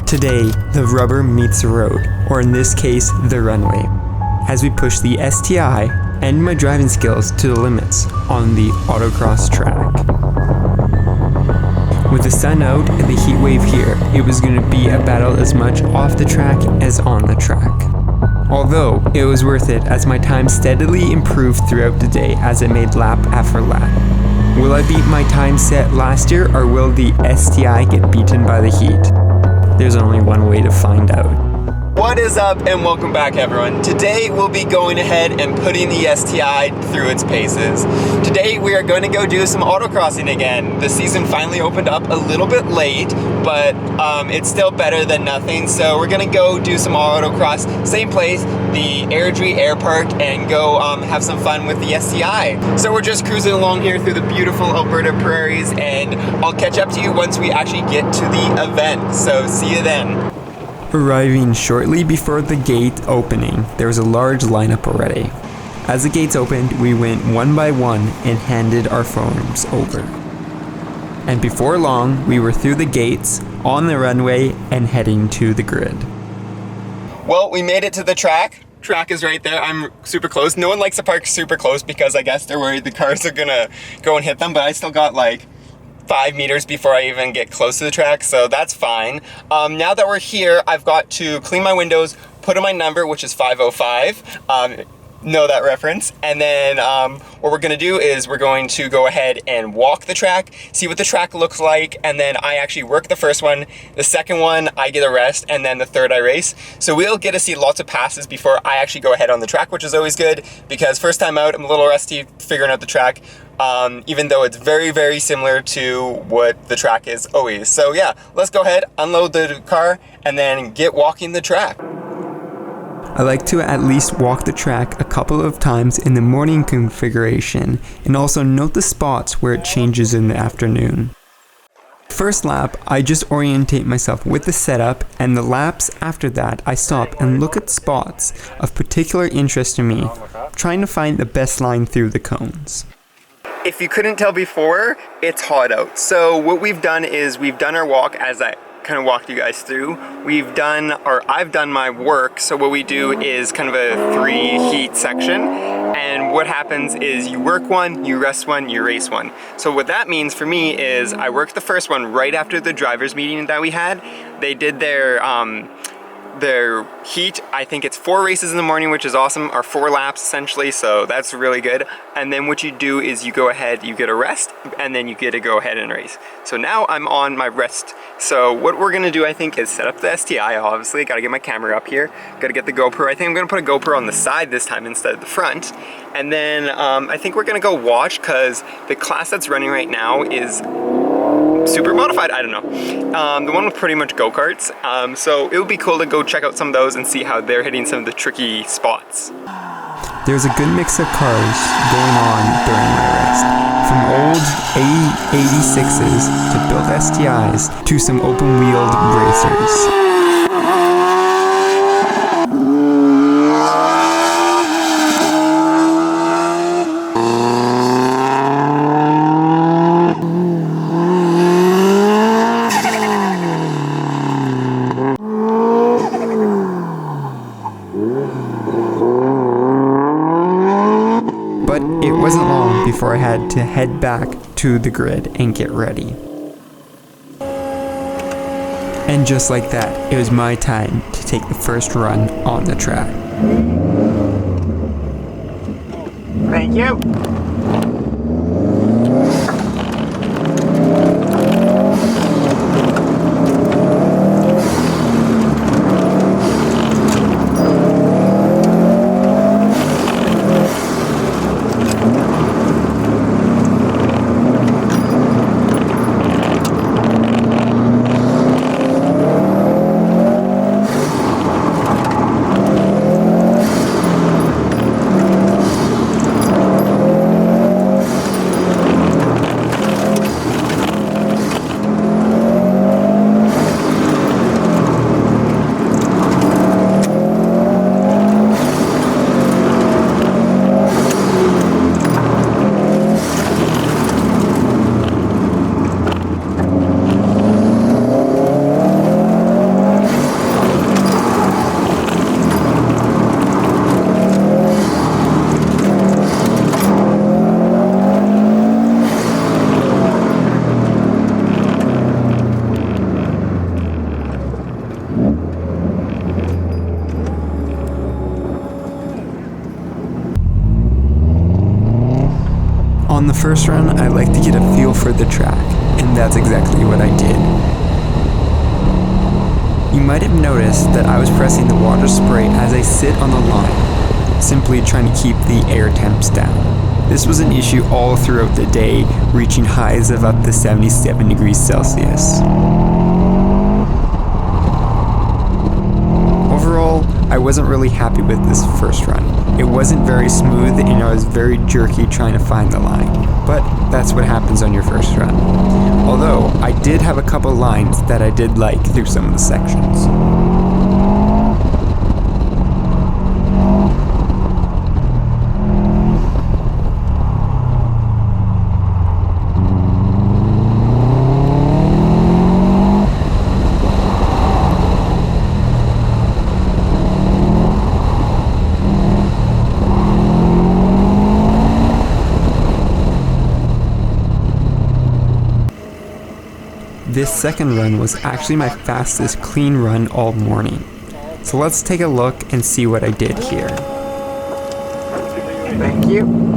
Today, the rubber meets the road, or in this case, the runway, as we push the STi and my driving skills to the limits on the autocross track. With the sun out and the heat wave here, it was going to be a battle as much off the track as on the track. Although, it was worth it as my time steadily improved throughout the day as I made lap after lap. Will I beat my time set last year, or will the STi get beaten by the heat? There's only one way to find out. What is up, and welcome back, everyone. Today we'll be going ahead and putting the STi through its paces. Today we are going to go do some autocrossing again. The season finally opened up a little bit late, but it's still better than nothing. So we're going to go do some autocross, same place, the Airdrie Air Park, and go have some fun with the STi. So we're just cruising along here through the beautiful Alberta prairies, and I'll catch up to you once we actually get to the event. So see you then. Arriving shortly before the gate opening, there was a large lineup already. As the gates opened, we went one by one and handed our forms over. And before long, we were through the gates, on the runway, and heading to the grid. Well, we made it to the track. Track is right there. I'm super close. No one likes to park super close because I guess they're worried the cars are gonna go and hit them, but I still got like 5 meters before I even get close to the track, so that's fine. Now that we're here, I've got to clean my windows, put in my number, which is 505. Know that reference. And then what we're gonna do is we're going to go ahead and walk the track, see what the track looks like, and then I actually work the first one, the second one I get a rest, and then the third I race. So we'll get to see lots of passes before I actually go ahead on the track, which is always good because first time out, I'm a little rusty figuring out the track. Even though it's very, very similar to what the track is always. So yeah, let's go ahead, unload the car, and then get walking the track. I like to at least walk the track a couple of times in the morning configuration, and also note the spots where it changes in the afternoon. First lap, I just orientate myself with the setup, and the laps after that, I stop and look at spots of particular interest to me, trying to find the best line through the cones. If you couldn't tell before, it's hot out. So what we've done is we've done our walk as I kind of walked you guys through. I've done my work. So what we do is kind of a 3 heat section. And what happens is you work one, you rest one, you race one. So what that means for me is I worked the first one right after the drivers meeting that we had. They did their heat. I think it's 4 races in the morning, which is awesome, or 4 laps essentially, so that's really good. And then what you do is you go ahead, you get a rest, and then you get to go ahead and race. So now I'm on my rest. So what we're gonna do, I think, is set up the STi, obviously. Gotta get my camera up here, gotta get the GoPro. I think I'm gonna put a GoPro on the side this time instead of the front. And then I think we're gonna go watch, because the class that's running right now is super modified, I don't know. The one with pretty much go-karts. So it would be cool to go check out some of those and see how they're hitting some of the tricky spots. There's a good mix of cars going on during my rest. From old A86s to built STIs to some open-wheeled racers. But it wasn't long before I had to head back to the grid and get ready. And just like that, it was my time to take the first run on the track. Thank you. first run, I like to get a feel for the track, and that's exactly what I did. You might have noticed that I was pressing the water spray as I sit on the line, simply trying to keep the air temps down. This was an issue all throughout the day, reaching highs of up to 77 degrees Celsius. Overall, I wasn't really happy with this first run. It wasn't very smooth and I was very jerky trying to find the line, but that's what happens on your first run. Although, I did have a couple lines that I did like through some of the sections. This second run was actually my fastest clean run all morning. So let's take a look and see what I did here. Thank you.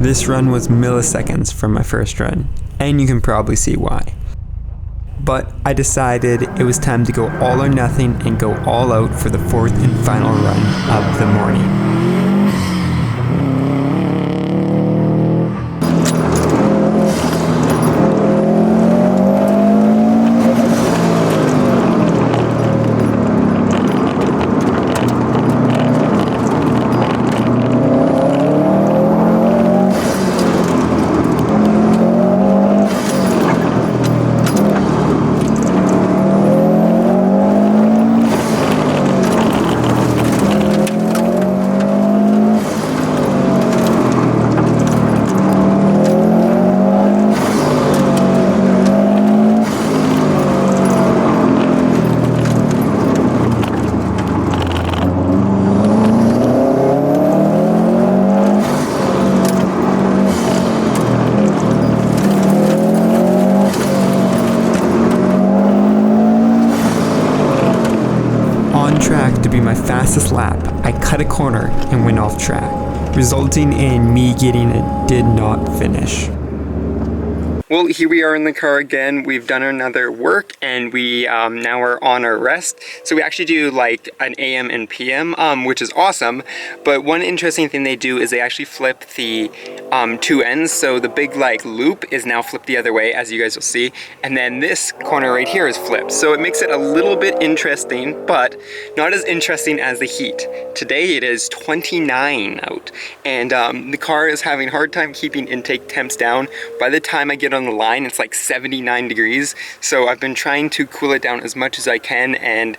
This run was milliseconds from my first run, and you can probably see why. But I decided it was time to go all or nothing and go all out for the fourth and final run of the morning. Track to be my fastest lap, I cut a corner and went off track, resulting in me getting a did not finish. Well, here we are in the car again. We've done another work, and we now are on our rest. So we actually do like an AM and PM, which is awesome. But one interesting thing they do is they actually flip the two ends. So the big like loop is now flipped the other way, as you guys will see. And then this corner right here is flipped. So it makes it a little bit interesting, but not as interesting as the heat. Today it is 29 out, and the car is having a hard time keeping intake temps down. By the time I get on the line, it's like 79 degrees. So I've been trying to cool it down as much as I can, and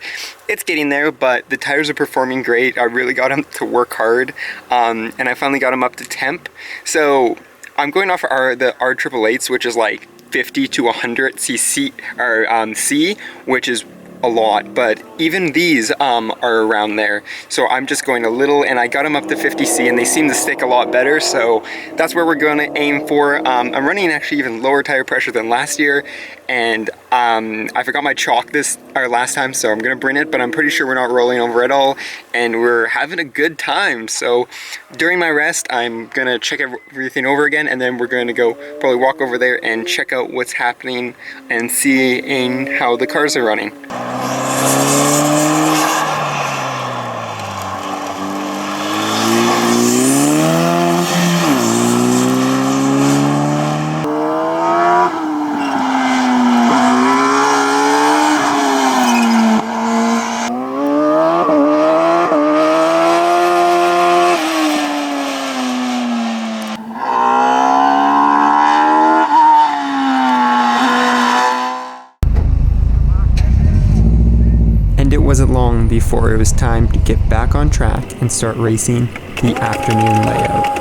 it's getting there, but the tires are performing great. I really got them to work hard, and I finally got them up to temp. So I'm going off the R888s, which is like 50 to 100 cc or C, which is a lot, but even these are around there. So I'm just going a little, and I got them up to 50C, and they seem to stick a lot better. So that's where we're going to aim for. I'm running actually even lower tire pressure than last year, and I forgot my chalk last time, so I'm gonna bring it, but I'm pretty sure we're not rolling over at all, and we're having a good time. So during my rest, I'm gonna check everything over again, and then we're gonna go probably walk over there and check out what's happening and seeing how the cars are running. Wasn't long before it was time to get back on track and start racing the afternoon layout.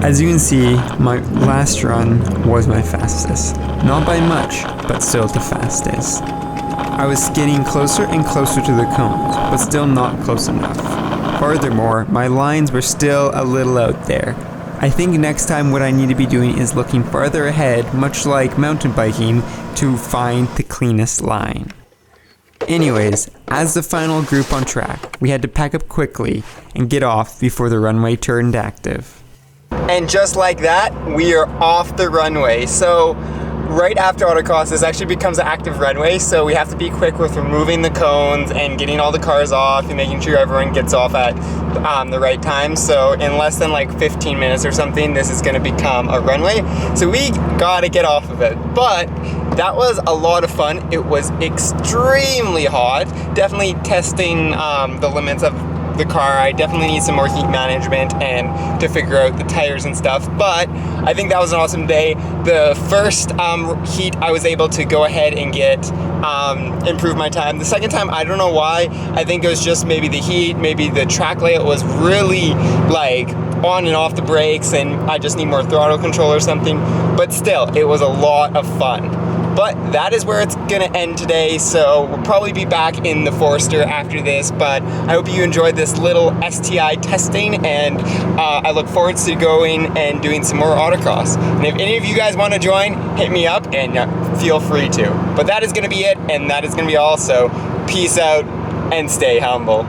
As you can see, my last run was my fastest. Not by much, but still the fastest. I was getting closer and closer to the cones, but still not close enough. Furthermore, my lines were still a little out there. I think next time what I need to be doing is looking farther ahead, much like mountain biking, to find the cleanest line. Anyways, as the final group on track, we had to pack up quickly and get off before the runway turned active. And just like that, we are off the runway. So right after autocross, this actually becomes an active runway, so we have to be quick with removing the cones and getting all the cars off and making sure everyone gets off at the right time. So in less than like 15 minutes or something, this is going to become a runway. So we gotta get off of it. But that was a lot of fun. It was extremely hot. Definitely testing the limits of the car. I definitely need some more heat management and to figure out the tires and stuff, but I think that was an awesome day. The first heat I was able to go ahead and get improve my time. The second time, I don't know why. I think it was just maybe the heat, maybe the track layout was really like on and off the brakes and I just need more throttle control or something, but still, it was a lot of fun. But that is where it's gonna end today, so we'll probably be back in the Forester after this, but I hope you enjoyed this little STi testing, and I look forward to going and doing some more autocross. And if any of you guys wanna join, hit me up and feel free to. But that is gonna be it, and that is gonna be all, so peace out and stay humble.